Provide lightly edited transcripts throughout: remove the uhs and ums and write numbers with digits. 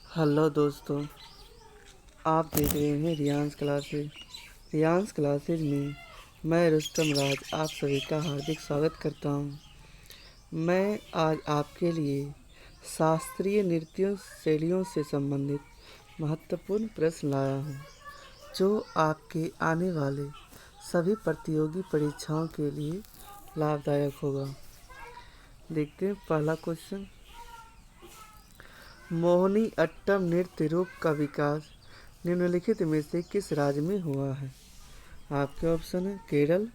Hello दोस्तों, आप देख रहे हैं रियांस क्लासेज में मैं रुस्तम राज आप सभी का हार्दिक स्वागत करता हूं। मैं आज आपके लिए शास्त्रीय नृत्यों शैलियों से संबंधित महत्वपूर्ण प्रश्न लाया हूं, जो आपके आने वाले सभी प्रतियोगी परीक्षाओं के लिए लाभदायक होगा। देखते हैं पहला क्वेश्चन। मोहिनी अट्टम नृत्य रूप का विकास निम्नलिखित में से किस राज्य में हुआ है? आपके ऑप्शन है केरल,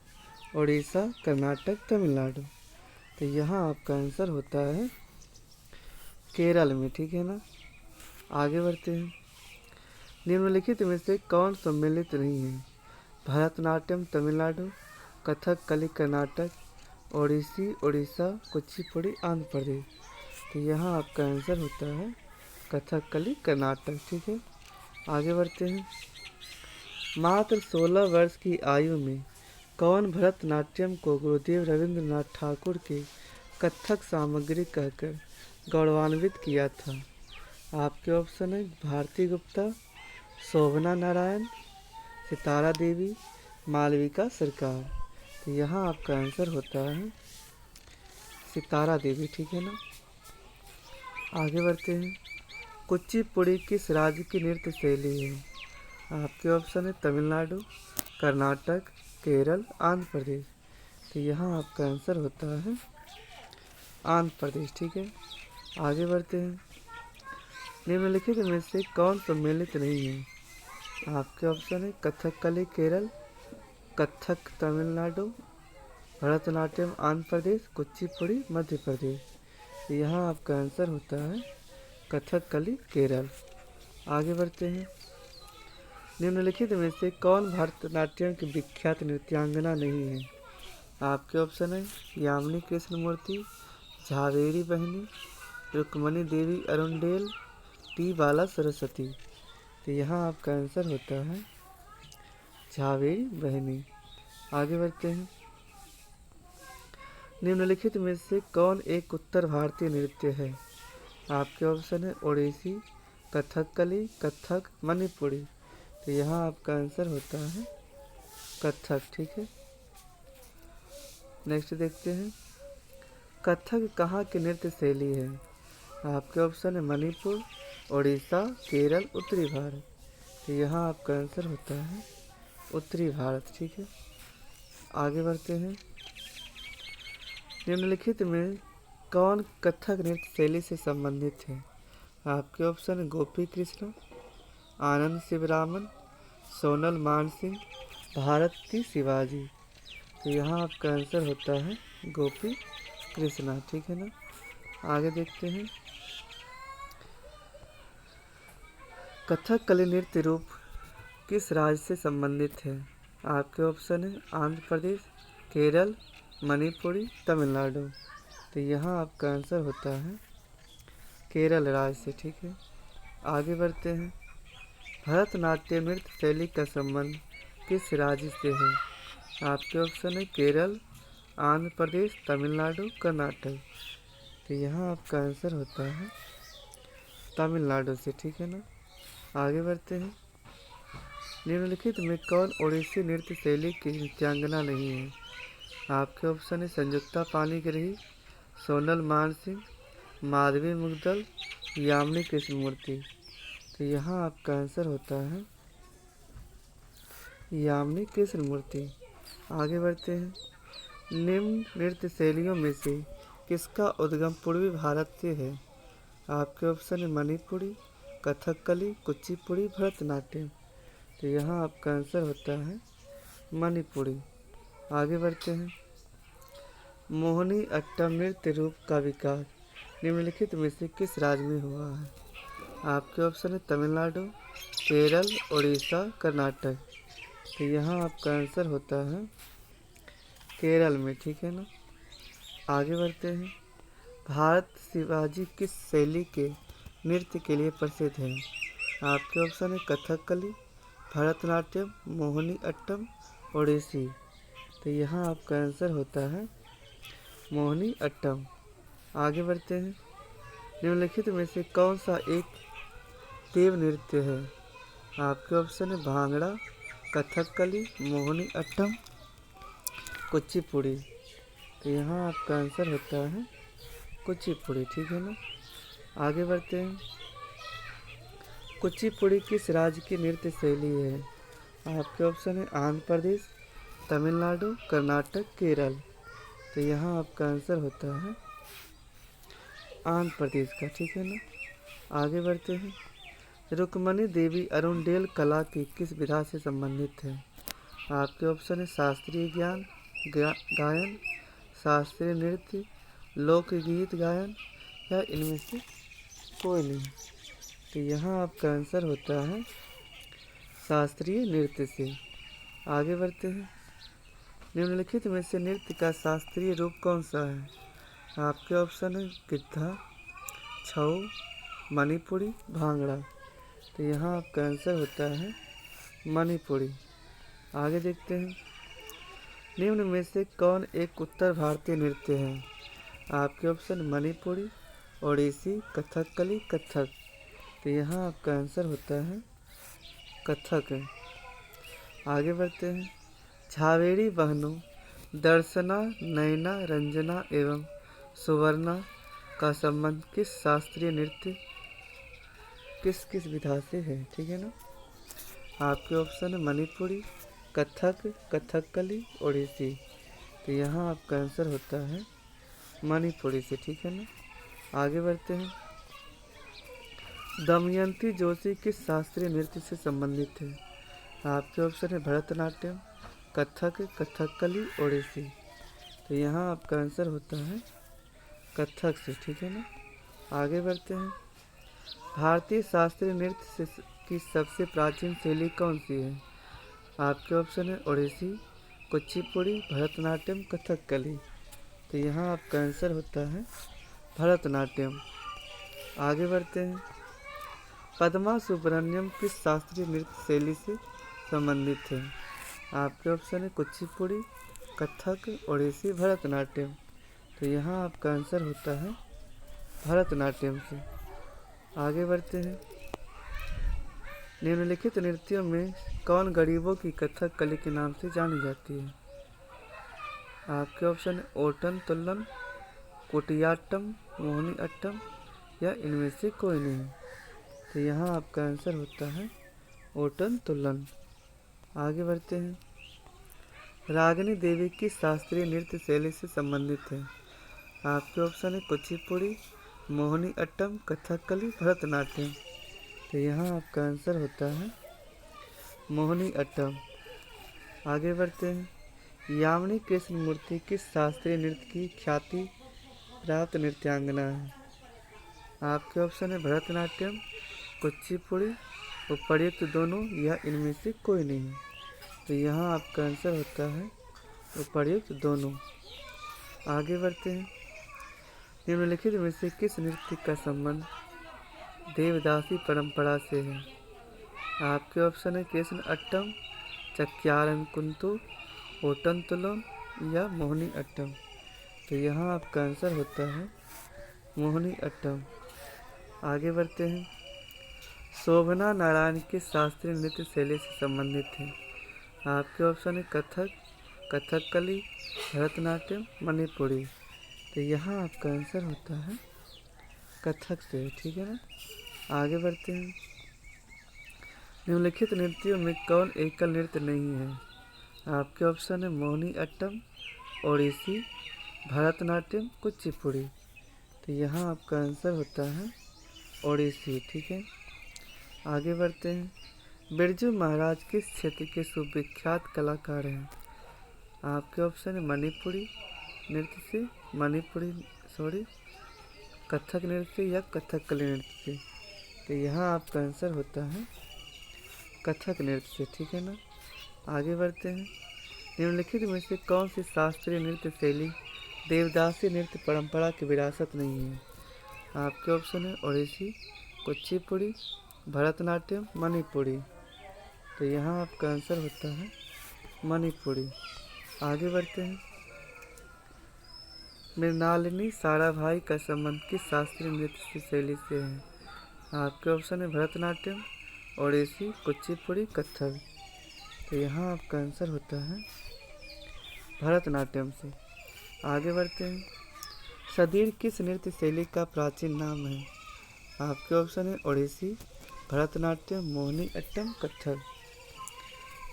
उड़ीसा, कर्नाटक, तमिलनाडु। तो यहाँ आपका आंसर होता है केरल में, ठीक है ना। आगे बढ़ते हैं। निम्नलिखित में से कौन सम्मिलित नहीं है? भरतनाट्यम तमिलनाडु, कथकली कर्नाटक, ओडिसी उड़ीसा, कुचिपुड़ी आंध्र प्रदेश। तो यहाँ आपका आंसर होता है कथकली कर्नाटक, ठीक है। आगे बढ़ते हैं। मात्र 16 वर्ष की आयु में कौन भरतनाट्यम को गुरुदेव रविंद्रनाथ ठाकुर के कथक सामग्री कहकर गौरवान्वित किया था? आपके ऑप्शन है भारती गुप्ता, शोभना नारायण, सितारा देवी, मालविका सरकार। तो यहाँ आपका आंसर होता है सितारा देवी, ठीक है ना। आगे बढ़ते हैं। कुचिपुड़ी किस राज्य की नृत्य शैली है? आपके ऑप्शन है तमिलनाडु, कर्नाटक, केरल, आंध्र प्रदेश। तो यहाँ आपका आंसर होता है आंध्र प्रदेश, ठीक है। आगे बढ़ते हैं। निम्नलिखित में से कौन सम्मिलित नहीं है? आपके ऑप्शन है कथकली केरल, कथक तमिलनाडु, भरतनाट्यम आंध्र प्रदेश, कुचिपुड़ी मध्य प्रदेश। तो यहाँ आपका आंसर होता है कथकली केरल। आगे बढ़ते हैं। निम्नलिखित में से कौन भरतनाट्यम की विख्यात नृत्यांगना नहीं है? आपके ऑप्शन है यामिनी कृष्णमूर्ति, झावेरी बहनी, रुक्मणी देवी अरुणडेल, टी बाला सरस्वती। तो यहाँ आपका आंसर होता है झावेरी बहनी। आगे बढ़ते हैं। निम्नलिखित में से कौन एक उत्तर भारतीय नृत्य है? आपके ऑप्शन है ओडिसी, कथकली, कथक, मणिपुरी। तो यहाँ आपका आंसर होता है कथक, ठीक है। नेक्स्ट देखते हैं। कथक कहाँ की नृत्य शैली है? आपके ऑप्शन है मणिपुर, उड़ीसा, केरल, उत्तरी भारत। तो यहाँ आपका आंसर होता है उत्तरी भारत, ठीक है। आगे बढ़ते हैं। निम्नलिखित में कौन कथक नृत्य शैली से संबंधित है? आपके ऑप्शन है गोपी कृष्ण, आनंद शिवरामन, सोनल मानसिंह, भारती शिवाजी। तो यहाँ आपका आंसर होता है गोपी कृष्णा, ठीक है ना। आगे देखते हैं। कथकली नृत्य रूप किस राज्य से संबंधित है? आपके ऑप्शन है आंध्र प्रदेश, केरल, मणिपुरी, तमिलनाडु। तो यहाँ आपका आंसर होता है केरल राज्य से, ठीक है। आगे बढ़ते हैं। भरतनाट्यम नृत्य शैली का संबंध किस राज्य से है? आपके ऑप्शन है केरल, आंध्र प्रदेश, तमिलनाडु, कर्नाटक। तो यहाँ आपका आंसर होता है तमिलनाडु से, ठीक है ना। आगे बढ़ते हैं। निम्नलिखित में कौन ओडिसी नृत्य शैली की नृत्यांगना नहीं है? आपके ऑप्शन है संयुक्ता पाणिग्रही, सोनल मानसिंह, माधवी मुग्दल, यामिनी कृष्णमूर्ति। तो यहाँ आपका आंसर होता है यामिनी कृष्णमूर्ति। आगे बढ़ते हैं। निम्न नृत्य शैलियों में से किसका उद्गम पूर्वी भारत से है? आपके ऑप्शन है मणिपुरी, कथकली, कुचिपुड़ी, भरतनाट्यम। तो यहाँ आपका आंसर होता है मणिपुरी। आगे बढ़ते हैं। मोहिनी अट्टम नृत्य रूप का विकास निम्नलिखित में से किस राज्य में हुआ है? आपके ऑप्शन है तमिलनाडु, केरल, उड़ीसा, कर्नाटक। तो यहाँ आपका आंसर होता है केरल में, ठीक है ना। आगे बढ़ते हैं। भारत शिवाजी किस शैली के नृत्य के लिए प्रसिद्ध है? आपके ऑप्शन है कथकली, भरतनाट्यम, मोहिनी अट्टम, ओडिसी। तो यहाँ आपका आंसर होता है मोहिनी अट्टम। आगे बढ़ते हैं। निम्नलिखित में से कौन सा एक देव नृत्य है? आपके ऑप्शन है भांगड़ा, कथकली, मोहिनी अट्टम, कुचिपुड़ी। तो यहाँ आपका आंसर होता है कुचिपुड़ी, ठीक है ना। आगे बढ़ते हैं। कुचिपुड़ी किस राज्य की नृत्य शैली है? आपके ऑप्शन है आंध्र प्रदेश, तमिलनाडु, कर्नाटक, केरल। तो यहाँ आपका आंसर होता है आंध्र प्रदेश का, ठीक है ना। आगे बढ़ते हैं। रुक्मणी देवी अरुणडेल कला की किस विधा से संबंधित है? आपके ऑप्शन है शास्त्रीय गायन, शास्त्रीय नृत्य, लोकगीत गायन या इनमें से कोई नहीं। तो यहाँ आपका आंसर होता है शास्त्रीय नृत्य से। आगे बढ़ते हैं। निम्नलिखित में से नृत्य का शास्त्रीय रूप कौन सा है? आपके ऑप्शन है गिद्धा, छऊ, मणिपुरी, भांगड़ा। तो यहाँ आपका आंसर होता है मणिपुरी। आगे देखते हैं। निम्न में से कौन एक उत्तर भारतीय नृत्य है? आपके ऑप्शन मणिपुरी, ओडिसी, कथकली, कथक। तो यहाँ आपका आंसर होता है कथक है। आगे बढ़ते हैं। झावेरी बहनों दर्शना, नयना, रंजना एवं सुवर्णा का संबंध किस शास्त्रीय नृत्य किस किस विधा से है? ठीक है ना। आपके ऑप्शन है मणिपुरी, कथक, कथकली, ओडिसी। तो यहाँ आपका आंसर होता है मणिपुरी से, ठीक है ना। आगे बढ़ते हैं। दमयंती जोशी किस शास्त्रीय नृत्य से संबंधित है? आपके ऑप्शन है भरतनाट्यम, कथक, कथकली, ओडिसी। तो यहाँ आपका आंसर होता है कथक से, ठीक है ना। आगे बढ़ते हैं। भारतीय शास्त्रीय नृत्य की सबसे प्राचीन शैली कौन सी है? आपके ऑप्शन है ओडिसी, कुचिपुड़ी, भरतनाट्यम, कथकली। तो यहाँ आपका आंसर होता है भरतनाट्यम। आगे बढ़ते हैं। पद्मा सुब्रमण्यम किस शास्त्रीय नृत्य शैली से संबंधित है? आपके ऑप्शन है कुचिपुड़ी, कथक, ओडिसी, भरतनाट्यम। तो यहाँ आपका आंसर होता है भरतनाट्यम से। आगे बढ़ते हैं। निम्नलिखित नृत्यों में कौन गरीबों की कथक कली के नाम से जानी जाती है? आपके ऑप्शन है ओटन तुल्लन, कुटियाट्टम, मोहिनी अट्टम या इनमें से कोई नहीं। तो यहाँ आपका आंसर होता है ओटन तुल्लन। आगे बढ़ते हैं। रागिनी देवी की शास्त्रीय नृत्य शैली से संबंधित है? आपके ऑप्शन है कुचिपुड़ी, मोहिनी अट्टम, कथकली, भरतनाट्यम। तो यहाँ आपका आंसर होता है मोहिनी अट्टम। आगे बढ़ते हैं। यामिनी कृष्णमूर्ति किस शास्त्रीय नृत्य की ख्याति प्राप्त नृत्यांगना है? आपके ऑप्शन है भरतनाट्यम, कुचिपुड़ी, उपर्युक्त दोनों या इनमें से कोई नहीं। तो यहाँ आपका आंसर होता है उपर्युक्त दोनों। आगे बढ़ते हैं। निम्नलिखित में से किस नृत्य का संबंध देवदासी परंपरा से है? आपके ऑप्शन है कृष्ण अट्टम, चक्यारन कुंतु, ओटन तुलम या मोहिनी अट्टम। तो यहाँ आपका आंसर होता है मोहिनी अट्टम। आगे बढ़ते हैं। शोभना नारायण किस शास्त्रीय नृत्य शैली से संबंधित है? आपके ऑप्शन है कथक, कथकली, भरतनाट्यम, मणिपुरी। तो यहाँ आपका आंसर होता है कथक से, ठीक है ना। आगे बढ़ते हैं। निम्नलिखित नृत्यों में कौन एकल नृत्य नहीं है? आपके ऑप्शन है मोहिनी अट्टम, ओडिसी, भरतनाट्यम, कुचिपुड़ी। तो यहाँ आपका आंसर होता है ओडिसी, ठीक है। आगे बढ़ते हैं। बिरजू महाराज किस क्षेत्र के सुविख्यात कलाकार हैं? आपके ऑप्शन है मणिपुरी नृत्य से, कथक नृत्य या कथकली नृत्य से। तो यहाँ आपका आंसर होता है कथक नृत्य से, ठीक है ना। आगे बढ़ते हैं। निम्नलिखित में से कौन सी शास्त्रीय नृत्य शैली देवदासी नृत्य परंपरा की विरासत नहीं है? आपके ऑप्शन है ओडिसी, कुचिपुड़ी, भरतनाट्यम, मणिपुरी। तो यहाँ आपका आंसर होता है मणिपुरी। आगे बढ़ते हैं। मृणालिनी साराभाई का संबंध किस शास्त्रीय नृत्य शैली से है? आपके ऑप्शन है भरतनाट्यम, ओडिसी, कुचिपुड़ी, कथक। तो यहाँ आपका आंसर होता है भरतनाट्यम से। आगे बढ़ते हैं। सदीर किस नृत्य शैली का प्राचीन नाम है? आपके ऑप्शन है ओडिसी, भरतनाट्यम, मोहिनी अट्टम, कथक।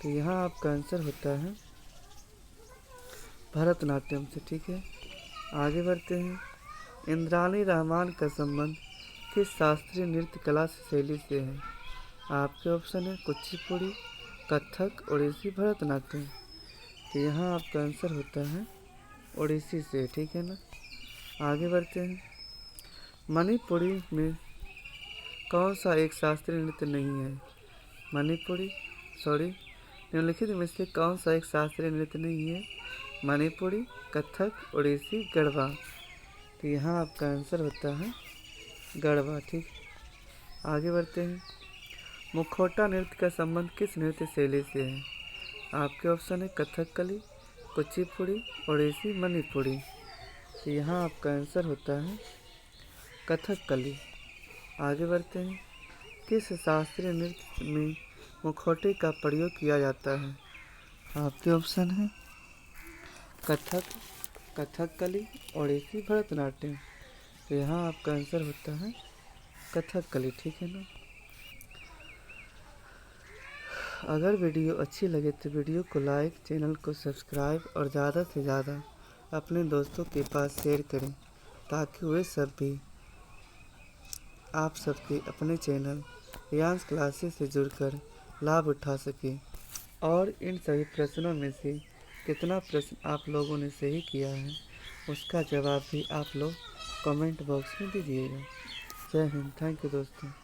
तो यहाँ आपका आंसर होता है भरतनाट्यम से। ठीक है, आगे बढ़ते हैं। इंद्राणी रहमान का संबंध किस शास्त्रीय नृत्य कला शैली से है? आपके ऑप्शन है कुचिपुड़ी, कथक, ओडिसी, भरतनाट्यम। तो यहाँ आपका आंसर होता है ओडिसी से। ठीक है ना। आगे बढ़ते हैं। मणिपुरी में कौन सा एक शास्त्रीय नृत्य नहीं है? निम्नलिखित में से कौन सा एक शास्त्रीय नृत्य नहीं है? मणिपुरी, कथक, ओडिसी, गढ़वा। तो यहाँ आपका आंसर होता है गढ़वा। ठीक, आगे बढ़ते हैं। मुखौटा नृत्य का संबंध किस नृत्य शैली से है? आपके ऑप्शन है कथकली, कुचिपुड़ी, ओडिसी, मणिपुरी। तो यहाँ आपका आंसर होता है कथकली। आगे बढ़ते हैं। किस शास्त्रीय नृत्य में मुखौटे का प्रयोग किया जाता है? आपके ऑप्शन है कथक, कथकली, ओडिसी, भरतनाट्यम। तो यहाँ आपका आंसर होता है कथकली। ठीक है ना। अगर वीडियो अच्छी लगे तो वीडियो को लाइक, चैनल को सब्सक्राइब और ज़्यादा से ज़्यादा अपने दोस्तों के पास शेयर करें, ताकि वे सब भी आप सबके अपने चैनल रियांस क्लासेस से जुड़कर लाभ उठा सकें। और इन सभी प्रश्नों में से कितना प्रश्न आप लोगों ने सही किया है, उसका जवाब भी आप लोग कमेंट बॉक्स में दीजिएगा। जय हिंद। थैंक यू दोस्तों।